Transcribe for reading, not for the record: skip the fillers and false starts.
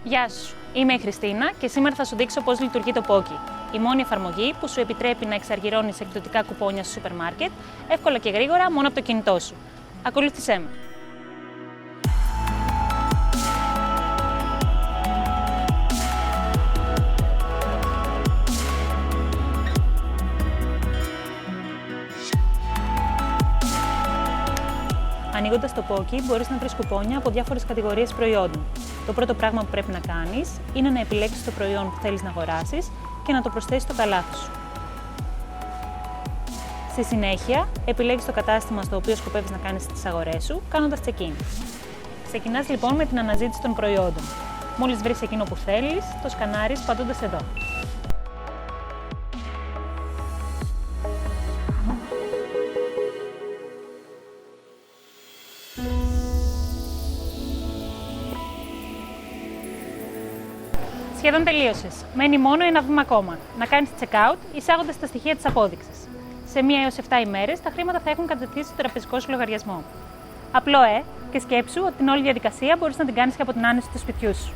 Γεια σου, είμαι η Χριστίνα και σήμερα θα σου δείξω πώς λειτουργεί το Poki, η μόνη εφαρμογή που σου επιτρέπει να εξαργυρώνεις εκπτωτικά κουπόνια στο σούπερ μάρκετ εύκολα και γρήγορα μόνο από το κινητό σου. Ακολούθησέ με. Ανοίγοντας το Poki, μπορείς να βρεις κουπόνια από διάφορες κατηγορίες προϊόντων. Το πρώτο πράγμα που πρέπει να κάνεις είναι να επιλέξεις το προϊόν που θέλεις να αγοράσεις και να το προσθέσεις στο καλάθι σου. Στη συνέχεια, επιλέγεις το κατάστημα στο οποίο σκοπεύεις να κάνεις τις αγορές σου, κάνοντας check-in. Ξεκινάς λοιπόν με την αναζήτηση των προϊόντων. Μόλις βρεις εκείνο που θέλεις, το σκανάρεις πατώντας εδώ. Σχεδόν τελείωσες. Μένει μόνο ένα βήμα ακόμα. Να κάνεις check-out εισάγοντας τα στοιχεία της απόδειξης. Σε 1 έως 7 ημέρες τα χρήματα θα έχουν κατευθυνθεί στο τραπεζικό σου λογαριασμό. Απλό, και σκέψου ότι την όλη διαδικασία μπορείς να την κάνεις και από την άνεση του σπιτιού σου.